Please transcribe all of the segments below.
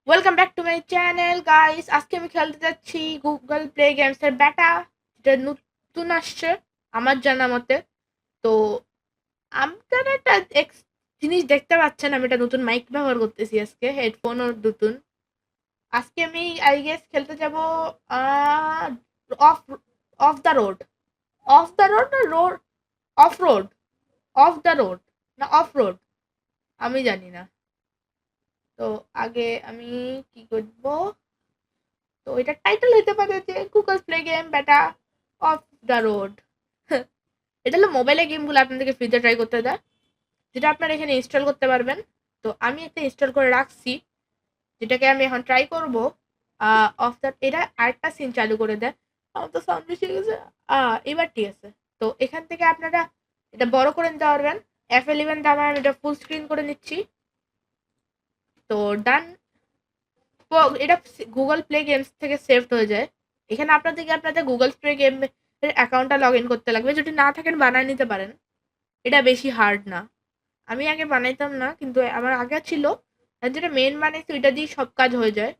Welcome back to my channel guys. আজকে আমি খেলতে যাচ্ছি গুগল প্লে গেমস এর বেটা, যেটা নতুন আসছে আমার জানা মতে। তো আপনারা একটা জিনিস দেখতে পাচ্ছেন, আমি একটা নতুন মাইক ব্যবহার করতেছি, আজকে হেডফোনও নতুন। আজকে আমি আই গেস খেলতে যাব off off the road. Off the road না road, off road, off the road না অফ রোড, আমি জানি না। তো আগে আমি কি করবো, তো এটার টাইটেল হইতে পারে যে গুগল প্লে গেম বেটা অফ দ্য রোড। এটা হলো মোবাইলে গেমগুলো আপনাদেরকে ফ্রিতে ট্রাই করতে দেয়, যেটা আপনারা এখানে ইনস্টল করতে পারবেন। তো আমি একটা ইনস্টল করে রাখছি, যেটাকে আমি এখন ট্রাই করব। অফ দ্য, এটা আরেকটা সিন চালু করে দেয়। আমার তো সাউন্ড বেশি হয়ে গেছে। এবার ঠিক আছে। তো এখান থেকে আপনারা এটা বড় করে নিতে পারবেন। F11 দিয়ে আমি এটা ফুল স্ক্রিন করে নিচ্ছি। তো ডান। এটা গুগল প্লে গেমস থেকে সেভড হয়ে যায়। এখানে আপনাদেরকে আপনাদের গুগল প্লে গেম এর অ্যাকাউন্টটা লগ ইন করতে লাগবে। যদি না থাকেন বানায় নিতে পারেন, এটা বেশি হার্ড না। আমি আগে বানাইতাম না, কিন্তু আমার আগে ছিল, আর যেটা মেন বানাইছি ওইটা দিয়ে সব কাজ হয়ে যায়।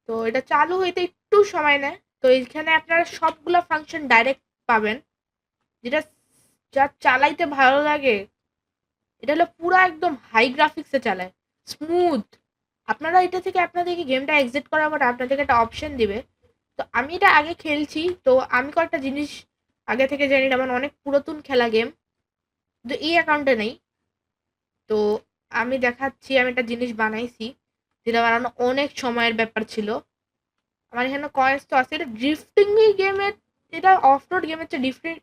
তো এটা চালু হইতে একটু সময় নেয়। তো এখানে আপনারা সবগুলা ফাংশন ডাইরেক্ট পাবেন, যেটা যা চালাইতে ভালো লাগে। এটা হলো পুরা একদম হাই গ্রাফিক্সে চালায়, স্মুথ। আপনারা এটা থেকে আপনাদেরকে গেমটা এক্সিট করার পরে আপনাদেরকে একটা অপশন দিবে। তো আমি এটা আগে খেলছি, তো আমি কয়েকটা জিনিস আগে থেকে জানি না, আমার অনেক পুরাতন খেলা গেম, কিন্তু এই অ্যাকাউন্টে নেই। তো আমি দেখাচ্ছি, আমি একটা জিনিস বানাইছি, যেটা বানানো অনেক সময়ের ব্যাপার ছিল। আমার এখানে কয়েন্স তো আছে। এটা ড্রিফটিং গেমের, এটা অফ রোড গেমের চেয়ে ডিফারেন্ট।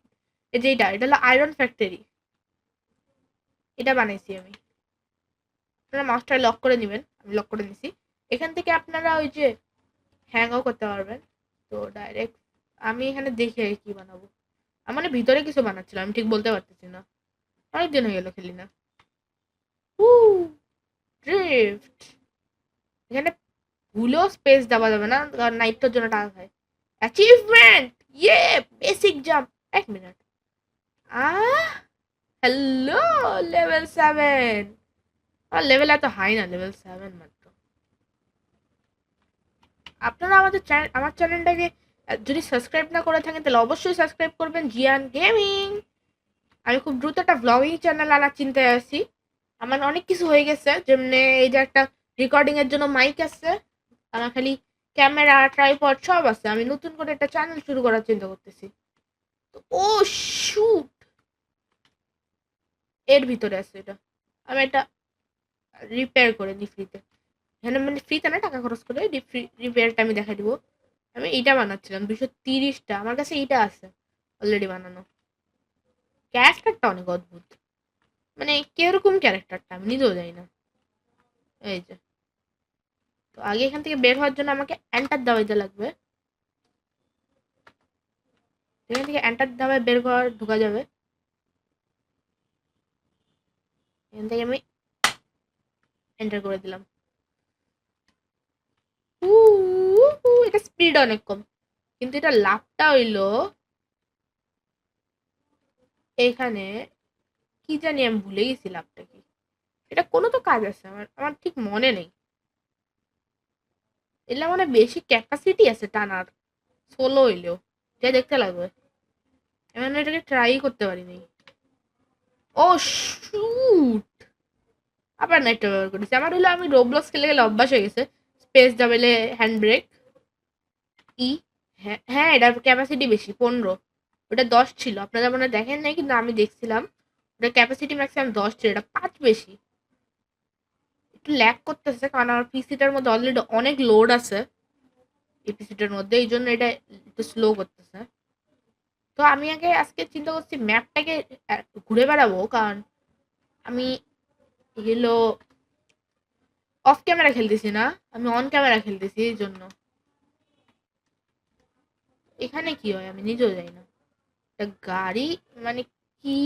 যেটা এটা হলো আয়রন ফ্যাক্টরি, এটা বানাইছি আমি। আপনারা মাউসটা লক করে নেবেন, আমি লক করে নিছি। এখান থেকে আপনারা ওই যে হ্যাংও করতে পারবেন। তো ডাইরেক্ট আমি এখানে দেখি আগে কি বানাবো। আমার মানে ভিতরে কিছু বানাচ্ছিলাম, আমি ঠিক বলতে পারতেছি না, অনেকদিন হয়ে গেল খেলি না। উ ড্রিফট, এখানে ভুলেও স্পেস দেওয়া যাবে না, কারণ নাইটটার জন্য টাকা খায়। অ্যাচিভমেন্ট, ইয়ে, বেসিক জাম্প। এক মিনিট। আহ হ্যালো, লেভেল 7। আর লেভেল এত হাই না, লেভেল 7 মাত্র। আপনারা আমার চ্যানেলটাকে যদি সাবস্ক্রাইব না করে থাকেন, তাহলে অবশ্যই সাবস্ক্রাইব করবেন, জিয়ান গেমিং। আমি খুব দ্রুত একটা ব্লগিং চ্যানেল আনার চিন্তায় আছি। আমার অনেক কিছু হয়ে গেছে, যেমনি এই যে একটা রেকর্ডিং এর জন্য মাইক আছে, আমার খালি ক্যামেরা ট্রাইপড সব আছে। আমি নতুন করে একটা চ্যানেল শুরু করার চিন্তা করতেছি। তো ও শুট, এর ভিতরে আছে এটা। আমি এটা রিপেয়ার করে দিই ফ্রিতে। এখানে মানে ফ্রিতে না, টাকা খরচ করে রিপেয়ারটা আমি দেখা দিব। আমি এইটা বানাচ্ছিলাম 230টা, আমার কাছে এইটা আছে অলরেডি বানানো। ক্যারেক্টারটা অনেক অদ্ভুত, মানে কিরকম ক্যারেক্টারটা আমি নিজেও জানি না। এই যে, তো আগে এখান থেকে বের হওয়ার জন্য আমাকে এন্টার দাবাইতে লাগবে। এখান থেকে এন্টার দাবায় বের করা ঢোকা যাবে। এখান থেকে আমি এন্টার করে দিলাম। এটা স্পিড অনেক কম, কিন্তু এটা লাভটা হইলো এখানে, কি জানি আমি ভুলে গেছি লাভটা কি। এটা কোনো তো কাজ আছে, আমার আমার ঠিক মনে নেই। এগুলা মানে বেশি ক্যাপাসিটি আছে টানার, সোলো হইলেও যা দেখতে লাগবে। আমি মানে এটাকে ট্রাই করতে পারিনি। ও শুট, আবার নেটটা ব্যবহার করেছি। আমার হলো আমি রোবলক্স খেলে গেলে অভ্যাস হয়ে গেছে, স্পেস দাবেলে হ্যান্ড ব্রেক। ই, হ্যাঁ হ্যাঁ, এটার ক্যাপাসিটি বেশি 15। ওটা 10 ছিল, আপনারা মনে হয় দেখেন নাই, কিন্তু আমি দেখছিলাম ওটা ক্যাপাসিটি ম্যাক্সিমাম 10 ছিল, এটা 5 বেশি। একটু ল্যাগ করতেছে, কারণ আমার পিসিটার মধ্যে অলরেডি অনেক লোড আছে, এই পিসিটার মধ্যে, এই জন্য এটা একটু স্লো করতেছে। তো আমি আগে আজকে চিন্তা করছি ম্যাপটাকে ঘুরে বেড়াবো, কারণ আমি হলো অফ ক্যামেরা খেলতেছি না, আমি অন ক্যামেরা খেলতেছি, এই জন্য। এখানে কি হয় আমি নিজেও জানি না। একটা গাড়ি, মানে কি,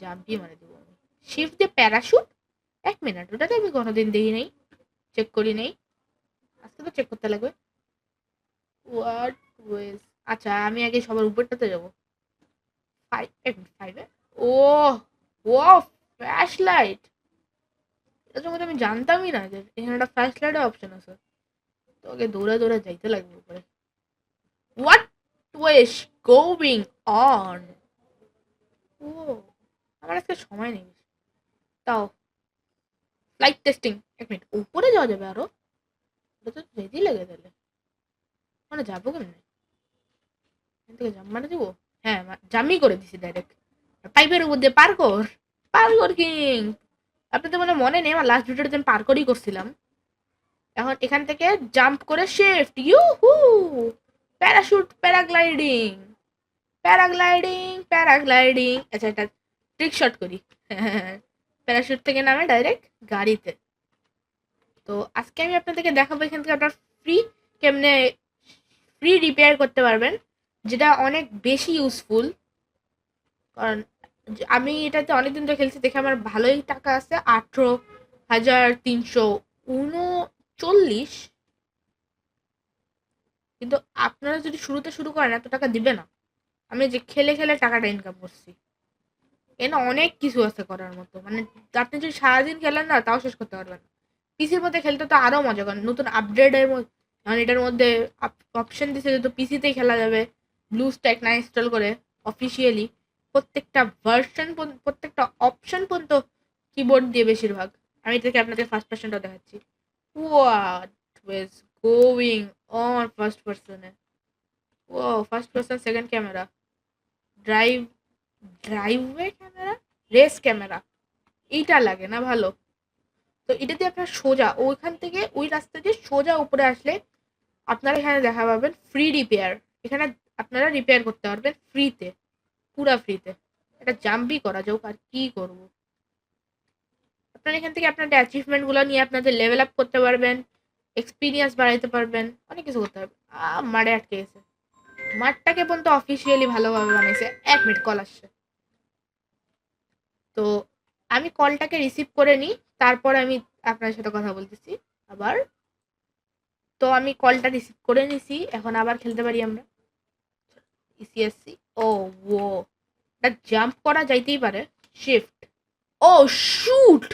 জাম্পই মারে দেবো আমি। শিফট দিয়ে প্যারাশুট, এক মিনিট, ওটাতে আমি কোনোদিন দেখি নাই, চেক করি নাই, আজকে তো চেক করতে লাগবে। হোয়াট ওয়েজ, আচ্ছা আমি আগে সবার উপরটাতে যাবো। ফাইভ, 5 ও ও ফ্ল্যাশ লাইট, এটা তো আমি জানতামই না যে এখানে একটা ফ্ল্যাশ লাইটের অপশন আছে। তো ওকে দৌড়ে দৌড়ে যাইতে লাগবে উপরে। What was going on? ও, আমার আজকে সময় নেই তাও। ফ্লাইট টেস্টিং, 1 মিনিট, উপরে যাওয়া যাবে আরো? ওটা তো যেতেই লাগে তাহলে, মানে যাবো কেমনে? এখান থেকে জাম্প মানে দেবো? হ্যাঁ, জাম্পই করে দিছি ডাইরেক্ট পাইপের উপর দিয়ে। পার্কর কিং। আপনাদের মনে নেই আমার লাস্ট ভিডিওতে আমি পার্করই করছিলাম। এখন এখান থেকে জাম্প করে শিফট ইউহু, প্যারাশুট, প্যারাগ্লাইডিং, প্যারাগ্লাইডিং। আচ্ছা, এটা ট্রিক শট করি। প্যারাশুট থেকে নামে ডাইরেক্ট গাড়িতে। তো আজকে আমি আপনাদেরকে দেখাবো এখান থেকে আপনার ফ্রি কেমনে ফ্রি রিপেয়ার করতে পারবেন, যেটা অনেক বেশি ইউজফুল। কারণ আমি এটাতে অনেকদিন ধরে খেলছি, দেখে আমার ভালোই টাকা আছে, 18,339। কিন্তু আপনারা যদি শুরুতে শুরু করেন এত টাকা দিবে না। আমি যে খেলে খেলে টাকাটা ইনকাম করছি, এখানে অনেক কিছু আছে করার মতো। মানে আপনি যদি সারাদিন খেলেন না তাও শেষ করতে পারবেন না। পিসির মধ্যে খেলতে তো আরো মজা, কারণ নতুন আপডেটের মধ্যে মানে এটার মধ্যে অপশন দিছে যেহেতু পিসিতেই খেলা যাবে। ব্লু স্ট্যাক না ইনস্টল করে অফিসিয়ালি প্রত্যেকটা ভার্সন, প্রত্যেকটা অপশন পর্যন্ত কিবোর্ড দিয়ে বেশিরভাগ। আমি এটাকে আপনাদের ফার্স্ট পার্সনটা দেখাচ্ছি। What was going on first পার্সনে? ও, first person, second camera, drive, driveway camera, race camera, এইটা লাগে না ভালো? তো এটা দিয়ে আপনার সোজা ওইখান থেকে ওই রাস্তা দিয়ে সোজা উপরে আসলে আপনারা এখানে দেখা পাবেন ফ্রি রিপেয়ার। এখানে আপনারা রিপেয়ার করতে পারবেন ফ্রিতে, পুরা ফ্রিতে। এটা জাম্পই করা যাক, আর কি করব। আপনারা এখান থেকে আপনাদের অ্যাচিভমেন্ট গুলো নিয়ে আপনাদের লেভেল আপ করতে পারবেন, এক্সপিরিয়েন্স বাড়াইতে পারবেন, অনেক কিছু করতে পারবেন। মাঠে আটকে গেছে, মাঠটাকে পর্যন্ত অফিসিয়ালি ভালোভাবে বানাইছে। 1 মিনিট, কল আসছে। তো আমি কলটাকে রিসিভ করে নিই, তারপর আমি আপনার সাথে কথা বলতেছি আবার। তো আমি কলটা রিসিভ করে নিছি, এখন আবার খেলতে পারি আমরা ইসিএসসি। ও ও, এটা জাম্প করা যাইতেই পারে, শিফট। ও শুট,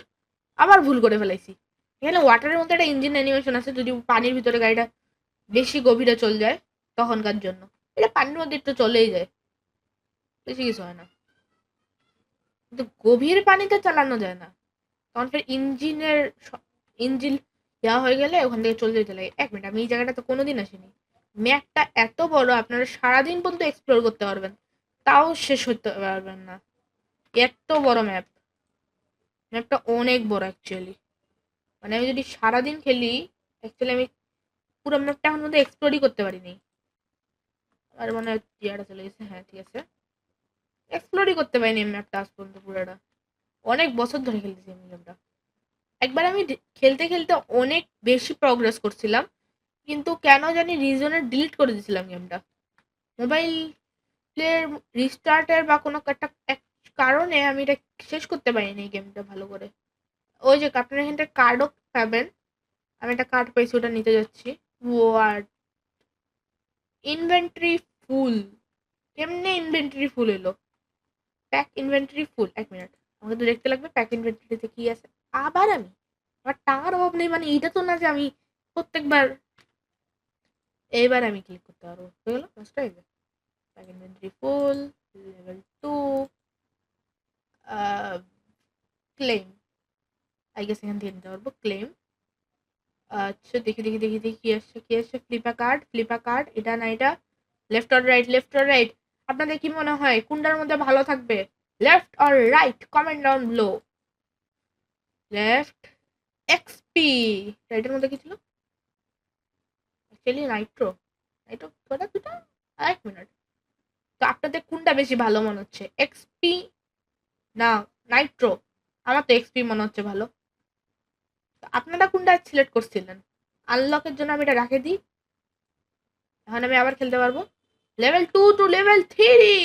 আবার ভুল করে ফেলাইছি। এখানে ওয়াটারের মধ্যে একটা ইঞ্জিন অ্যানিমেশন আছে, যদি পানির ভিতরে গাড়িটা বেশি গভীরে চলে যায় তখনকার জন্য। এটা পানির মধ্যে একটু চলেই যায়, বেশি কিছু হয় না। কিন্তু গভীর পানিতে চালানো যায় না, তখন ফের ইঞ্জিন দেওয়া হয়ে গেলে ওখান থেকে চলে যেতে লাগে। 1 মিনিট, আমি এই জায়গাটা তো কোনোদিন আসিনি। ম্যাপটা এত বড়, আপনারা সারাদিন পর্যন্ত এক্সপ্লোর করতে পারবেন, তাও শেষ হতে পারবেন না। এত বড় ম্যাপ, ম্যাপটা অনেক বড় অ্যাকচুয়ালি। মানে আমি যদি সারাদিন খেলি, অ্যাকচুয়ালি আমি পুরো ম্যাপটা এখন মধ্যে এক্সপ্লোরই করতে পারিনি। আর মনে হয় ইয়াটা চলে গেছে, হ্যাঁ ঠিক আছে, এক্সপ্লোরই করতে পারিনি ম্যাপটা আজ পর্যন্ত পুরোটা। অনেক বছর ধরে খেলতেছি আমি ম্যাপটা। একবার আমি খেলতে খেলতে অনেক বেশি প্রগ্রেস করছিলাম, কিন্তু কেন জানি রিজনে ডিলিট করে দিয়েছিলাম গেমটা। মোবাইলের রিস্টার্টের বা কোনো একটা কারণে আমি এটা শেষ করতে পারিনি এই গেমটা ভালো করে। ওই যে আপনার এখানটা কার্ডও পাবেন, আমি একটা কার্ড পেয়েছি, ওটা নিতে যাচ্ছি। ওয়ার্ড ইনভেন্টরি ফুল, কেমনে ইনভেন্টরি ফুল এলো? প্যাক ইনভেন্টরি ফুল, 1 মিনিট, আমাকে তো দেখতে লাগবে প্যাক ইনভেন্টরিতে কি আছে। আবার আমি, আমার টাকার অভাব নেই মানে এইটা তো না যে আমি প্রত্যেকবার। এইবার আমি ক্লিক করতে পারবো, হয়ে গেল, নষ্ট হয়ে গেছে। Pack inventory full, level 2, claim, I guess এখান থেকে নিতে পারবো ক্লেম। আচ্ছা, দেখি দেখি দেখি দেখি কি আসছে কি আসছে। ফ্লিপা কার্ড, এটা না এটা, left or right, left or right? আপনাদের কি মনে হয় কোনটার মধ্যে ভালো থাকবে, left or right? Comment down below. Left, XP. রাইটের মধ্যে কি ছিল? অ্যাকচুয়ালি নাইট্রো, নাইট্রো কটা দুটা। 1 মিনিট, তো আপনাদের কোনটা বেশি ভালো মনে হচ্ছে, এক্সপি না নাইট্রো? আমার তো এক্সপি মনে হচ্ছে ভালো। আপনারা কোনটা সিলেক্ট করছিলেন? আনলকের জন্য আমি এটা রাখে দিই, এখন আমি আবার খেলতে পারবো। Level 2 two level 3।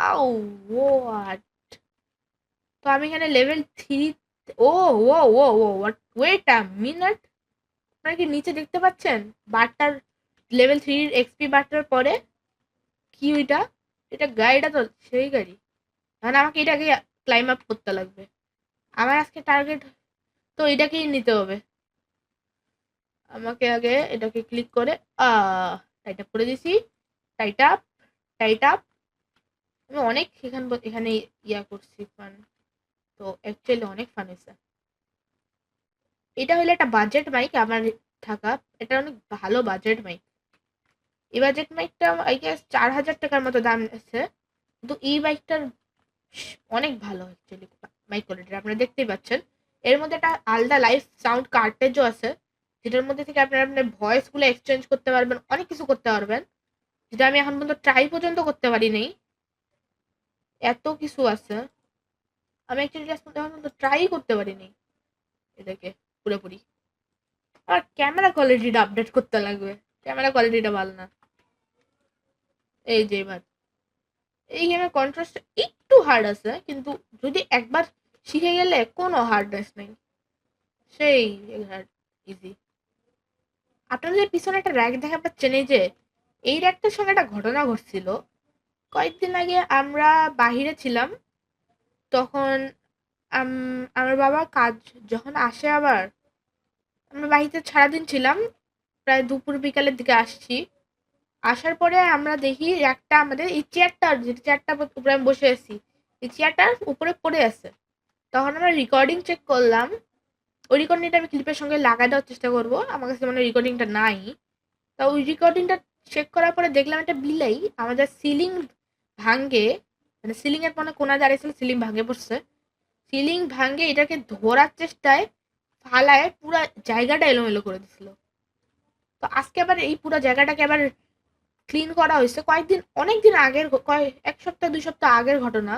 Ow, what? তো আমি এখানে level 3। Oh oh oh oh what, wait a minute, আপনারা কি নিচে দেখতে পাচ্ছেন বারটার লেভেল 3 এক্সপি বারটার পরে কি ওইটা? এটা গাড়িটা তো সেই গাড়ি, মানে আমাকে এটাকে ক্লাইম আপ করতে লাগবে। আমার আজকে টার্গেট তো এটাকেই নিতে হবে আমাকে। আগে এটাকে ক্লিক করে টাইট আপ করে দিছি। Tight up, tight up. আমি অনেক এখানে ইয়া করছি ফান। তো অ্যাকচুয়ালি অনেক ফান হয়েছে। এটা হলো একটা বাজেট মাইক আমার থাকা। এটা অনেক ভালো বাজেট মাইক। এই বাজেট মাইকটা আই গেস 4000 টাকার মতো দাম আছে। কিন্তু এই বাইকটার অনেক ভালো অ্যাকচুয়ালি মাইক কোয়ালিটি আপনারা দেখতেই পাচ্ছেন। এর মধ্যে একটা আলাদা লাইভ সাউন্ড কার্টেজও আছে, যেটার মধ্যে থেকে আপনারা আপনার ভয়েস গুলো এক্সচেঞ্জ করতে পারবেন, অনেক কিছু করতে পারবেন, যেটা আমি এখন পর্যন্ত ট্রাই পর্যন্ত করতে পারিনি। এত কিছু আছে, আমি অ্যাকচুয়ালি এখন পর্যন্ত ট্রাই করতে পারিনি এটাকে পুরোপুরি। আর ক্যামেরা কোয়ালিটিটা আপডেট করতে লাগবে, ক্যামেরা কোয়ালিটিটা ভালো না। এই যে এবার এই গেমের কন্ট্রাস্ট একটু হার্ড আছে, কিন্তু যদি একবার শিখে গেলে কোনো হার্ডনেস নেই, সেই ইজি। আপনাদের পিছনে একটা র্যাক দেখা পাচ্ছেন, এই যে এই র্যাকটার সঙ্গে একটা ঘটনা ঘটছিল। কয়েকদিন আগে আমরা বাহিরে ছিলাম, তখন আমার বাবা কাজ যখন আসে, আবার আমরা বাড়িতে সারাদিন ছিলাম, প্রায় দুপুর বিকালের দিকে আসছি। আসার পরে আমরা দেখি র্যাকটা আমাদের এই চেয়ারটা, যে চেয়ারটার উপরে আমি বসে আছি, এই চেয়ারটার উপরে পড়ে আছে। তখন আমরা রেকর্ডিং চেক করলাম, ওই রেকর্ডিংটা আমি ক্লিপের সঙ্গে লাগাই দেওয়ার চেষ্টা করবো, আমার কাছে মানে রেকর্ডিংটা নাই। তা ওই রেকর্ডিংটা চেক করার পরে দেখলাম একটা বিলাই আমাদের সিলিং ভাঙ্গে, মানে সিলিং এর মানে কোনা দাঁড়িয়েছিল, সিলিং ভাঙ্গে পড়ছে। সিলিং ভাঙ্গে এটাকে ধরার চেষ্টায় ফালায় পুরো জায়গাটা এলোমেলো করে দিছিল। তো আজকে আবার এই পুরো জায়গাটাকে আবার ক্লিন করা হয়েছে, কয়েকদিন অনেকদিন আগের, এক সপ্তাহ 2 সপ্তাহ আগের ঘটনা।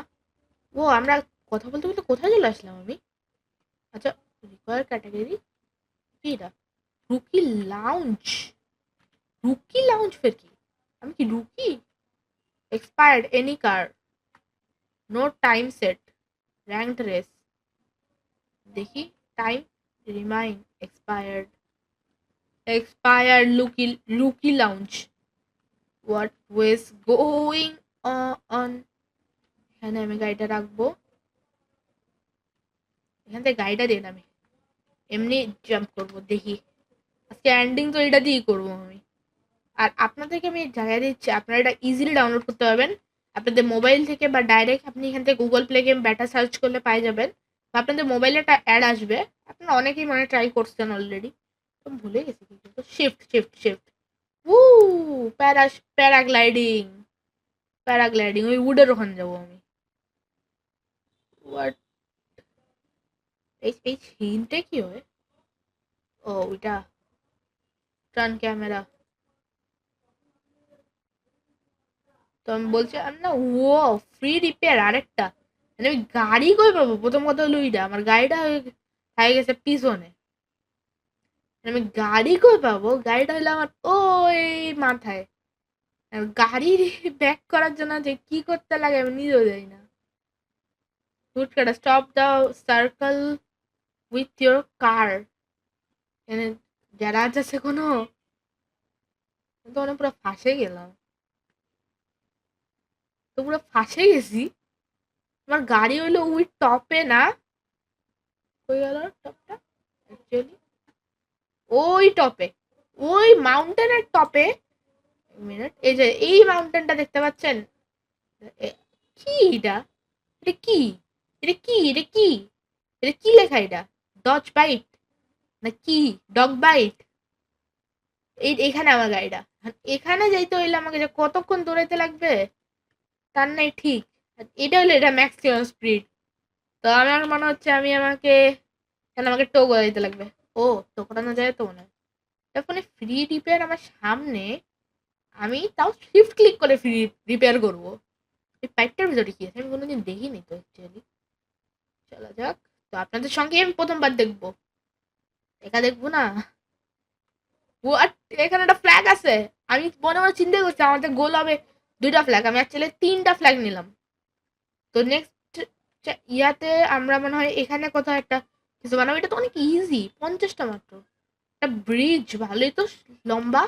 ও আমরা কথা বলতে বলতে কোথায় চলে আসলাম আমি? আচ্ছা, রিকোয়ার ক্যাটাগরি কি এটা? Rookie lounge. রুকি লাউঞ্জ ফের কি? আমি কি rookie? Expired any car, no time set, ranked race. দেখি time, remain, expired, expired lucky, lucky lounge. What was going on? এখানে আমি গাড়িটা রাখবো, এখান থেকে গাড়িটা দিয়ে আমি এমনি জাম্প করবো। দেখি আজকে এন্ডিং তো এটা দিয়েই করবো আমি। আর আপনাদেরকে আমি জায়গা দিচ্ছি, আপনারা এটা ইজিলি ডাউনলোড করতে পারবেন আপনাদের মোবাইল থেকে, বা ডাইরেক্ট আপনি এখান থেকে গুগল প্লে গেম ব্যাটা সার্চ করলে পাই যাবেন, বা আপনাদের মোবাইলে একটা অ্যাড আসবে। আপনারা অনেকেই মনে ট্রাই করছেন অলরেডি, তো ভুলে গেছি কিন্তু। শিফট শিফট শিফট, উ প্যারাগ্লাইডিং, প্যারাগ্লাইডিং ওই উডের ওখানে যাবো আমি। হোয়াট, এই সিনটা কি হয়? ও ওইটা ফ্রন্ট ক্যামেরা। তো আমি বলছি আর না, ও ফ্রি রিপেয়ার আরেকটা, মানে আমি গাড়ি কই পাবো? প্রথম কথা হলো ওইটা, আমার গাড়িটা হয়ে গেছে পিছনে, মানে আমি গাড়ি কই পাবো? গাড়িটা হলো আমার ওই মাথায়। আর গাড়ি ব্যাক করার জন্য যে কি করতে লাগে আমি নিজেও জানি না। হুটকাটা স্টপ দাও সার্কেল উইথ ইয়োর কার, এখানে গ্যারাজ আছে কোনো? তো মানে পুরো ফাঁসে গেলাম, তো পুরো ফাঁসে গেছি। আমার গাড়ি হইলো ওই টপে না, হয়ে গেল টপটা অ্যাকচুয়ালি ওই টপে, ওই মাউন্টেনের টপে। মিনিট, এই যে এই মাউন্টেনটা দেখতে পাচ্ছেন? কি এটা? এটা কি? এটা কি? এটা কি? এটা কি লেখা এটা? ডজ বাইট না কি? Dog bite. এই এখানে আমার গাড়িটা, এখানে যাইতে হইলে আমাকে যে কতক্ষণ দৌড়াইতে লাগবে তার নাই ঠিক। এটা হলো এটা ম্যাক্সিমাম স্পিড। তো আমার মনে হচ্ছে আমাকে কেন আমাকে টো করে দিতে লাগবে। ও, তো করানো যায় তো মনে হয়। তখন ফ্রি রিপেয়ার আমার সামনে, আমি তাও শিফট ক্লিক করে ফ্রি রিপেয়ার করবো। এই পাইপটার ভিতরে কি আছে আমি কোনোদিন দেখিনি তো অ্যাকচুয়ালি। চলা যাক। তো আপনাদের সঙ্গে আমি প্রথমবার দেখবো, একা দেখবো না। হোয়াট, এখানে একটা ফ্ল্যাগ আছে। আমি মনে মনে চিন্তা করছি আমাদের গোল হবে 2টা ফ্ল্যাগ, আমি অ্যাকচুয়ালি 3টা ফ্ল্যাগ নিলাম। তো নেক্সট ইয়াতে আমরা মনে হয় এখানে কোথাও একটা কিছু বানাবো। এটা তো অনেক ইজি, 50টা মাত্র। একটা ব্রিজ ভালোই তো লম্বা।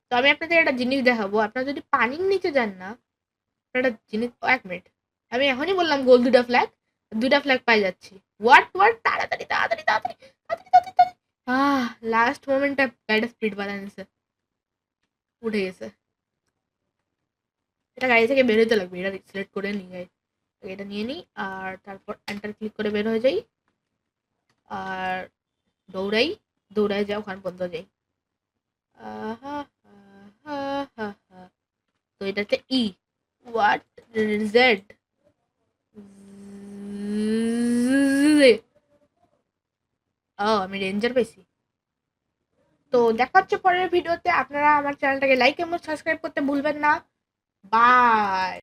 তো আমি আপনাদের একটা জিনিস দেখাবো, আপনারা যদি পানির নিচে যান না, একটা জিনিস, 1 মিনিট, আমি এখনই বললাম গোল 2টা ফ্ল্যাগ, 2টা ফ্ল্যাগ পাই যাচ্ছি। হোয়াট তাড়াতাড়ি তাড়াতাড়ি তাড়াতাড়ি তাড়াতাড়ি তাড়াতাড়ি তাড়াতাড়ি। লাস্ট মোমেন্টে গাড়িটা স্পিড বাড়ায় নিছে, উঠে গেছে। এটা গাড়ি থেকে বের হইতে লাগবে, এটা সিলেক্ট করে নিই গাই, এটা নিয়ে নিই আর তারপর এন্টার ক্লিক করে বের হয়ে যাই আর দৌড়াই, দৌড়ায় যাও ওখান পর্যন্ত যাই। আহা, আহা, আহা, আহা। তো এটাতে ই, হোয়াট, জেড, ও আমি রেঞ্জার পেয়েছি। তো দেখা হচ্ছে পরের ভিডিওতে। আপনারা আমার চ্যানেলটাকে লাইক এবং সাবস্ক্রাইব করতে ভুলবেন না। বাই।